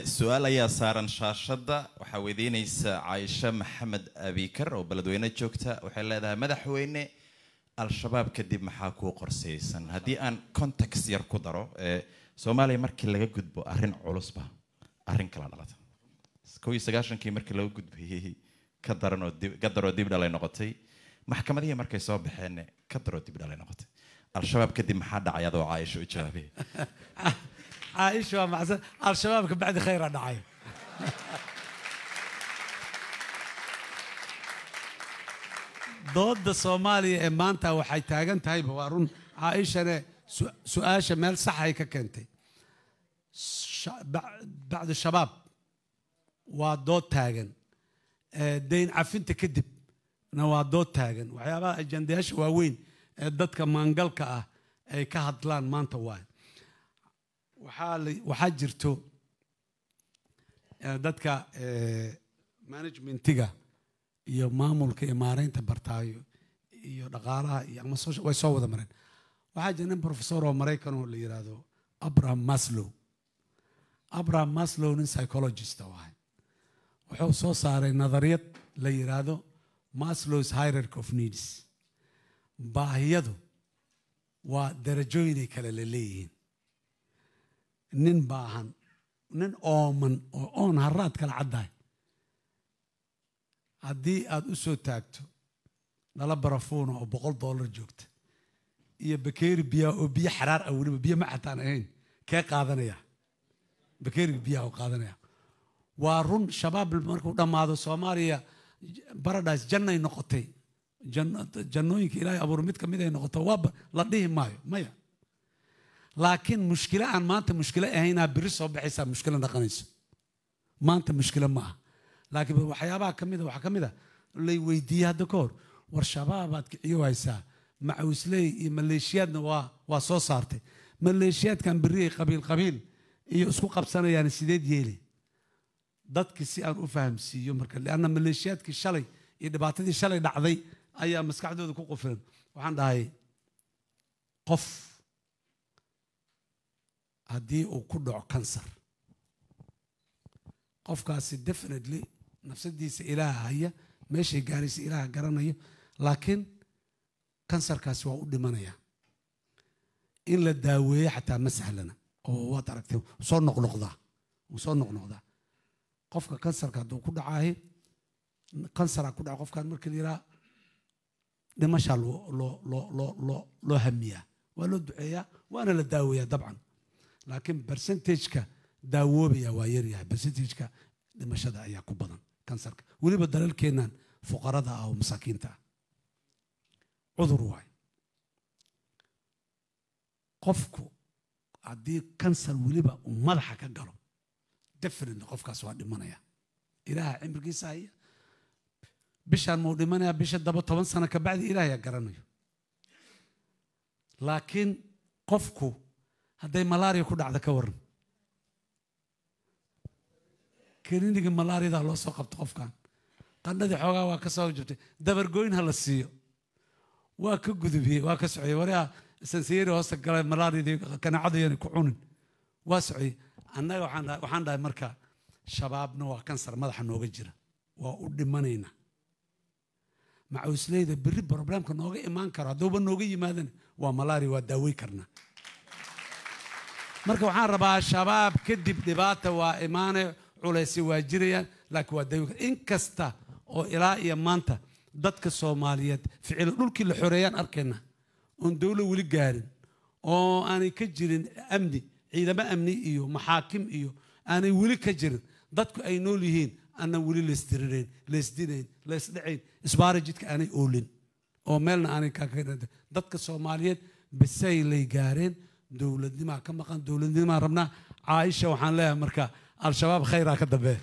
سؤال يا سارن شاشدة وحاويدينيس عايشة محمد أبيكر وبلدوينة جوكتا وحلا هذا مدحويني الشباب كدب محاكو قرسيسن هدي أن كونتكست يركضرو سومالي مركي لغا قدبو أرين علوصبا أرين كلا نغطا كوي سقاشن كي مركي لغا قدبو هي قدروا ديب دالي نغطي محكمة دي مركي صوب بحين قدروا ديب دالي نغطي الشباب كدب محاد عيادو عايش وجابي عايش مع الشباب بعد خير انا عايش ضد الصومالي مانتا waxay taagan tahay baarun عايشنا سؤال شمال صح هيك كنتي بعد الشباب وضد تاجن دين عفنت كدب نوادود تاجن وحيابا اجندياش واوين dadka maangalka ah ay ka hadlaan maanta waay waxaa jirto dadka managementiga iyo maamulka iyo maareynta bartaayo iyo dhaqaalaha iyo ama way soo wada mareen waxaa jira nin professor oo Mareykan oo la yiraahdo Abraham Maslow nin psychologist waay wuxuu soo saaray nadariyad la yiraahdo Maslow's hierarchy of needs baahiyadu waa darajooyin kala leeyihiin nin baahan nin ooman oo oon haraad kala caddaay haddii aad u soo taagto nala barafuuna oo $100 joogta iyo bakeeri biya oo biyo xaraar ah waliba biyo ma xataan ahayn kee qaadanaya bakeeri biya oo qaadanaya waa run shabaab markuu dhamaado Soomaaliya paradise jannay noqotay jannooyinka ilaahay abuur mid ka mid ay noqoto waa la dhihi maayo maya laakiin mushkila aan maanta mushkila ahayna biri soo baxaysa mushkila dhaqanayso maanta mushkila ma aha laakiin waxyaabaha kamida waxa kamida lay weydiiyay hadda ka hor war shabaabad kiciyo haysaa macawisley iyo maleeshiyaadna waa soo saartay maleeshiyaadkan biri qabiil iyo isku qabsanayaan sideed yeeli dadkii si aan u fahamsiiyo marka laana maleeshiyaadkii shalay iyo dhibaatadii shalay dhacday ayaa maskaxdooda ku qofilan waxaan dhahay qof haddii uu ku dhaco kansar qofkaasi definitely nafsadiisa ilaaha haya meeshay gaaraysa ilaaha garanayo laakiin kansarkaasi waa u dhimanaya in la daaweeyo xataa ma sahlana oo waad aragtay soo noqnoqdaa qofka kansarka hadduu ku dhacaayo kansara ku dhaca qofkaan marka la yidhaha dhimashaa loo hamiyaa waa loo duceeyaa waana la daaweeyaa dabcan laakiin percentageka daawoobaya waa yaryahay percentageka dhimashada ayaa ku badan kansarka weliba dalalkeennan fuqarada ah oo masaakiinta ah cudur waay qofku haddii kansar weliba uu madaxa ka galo definitely qofkaas waa dhimanaya ilaaha cimrigiisa haya bishaan muu dhimanaya bisha 10 sano ka bacdi ilaahay garanayo laakiin qofku hadday malaria ku dhacdo ka waran kaniiniga malaariyada loo soo qabto qofkan qandhadii xoogaa waa ka soo jabtay dabargooyn ha la siiyo waa ka gudubiyey waa ka socday waraa sansiyeeri hoosta galay malaariyadii kanaacadayani ku cunin waa socday annaga waxaan dhahay marka shabaabna waa kansar madaxa nooga jira waa u dhimanayna macawisleyda berri problemka nooga imaan karo hadduuba nooga yimaadana waa malaria waa daawey karnaa marka waxaan rabaa shabaab kadib dhibaata waa imaanay culays waa jirayaan laakiin waa daawey in kasta oo ilaa iyo maanta dadka Soomaaliyeed ficil dhulkii la xoreeyaan arkayna oon dawlad wali gaarin oo aanay ka jirin amni ciidamo amni iyo maxaakim iyo aanay wali ka jirin dadku ay nool yihiin ana wali leesdireen leesdinayn leesdhacayn isbaarajidka aanay oolin oo meelna aanay ka keenay dadka Soomaaliyeed bisay lay gaareen dawladnimo ka maqan dawladnimo rabna Aisha waxaan leeyahay marka al-shabaab khayra ka dambe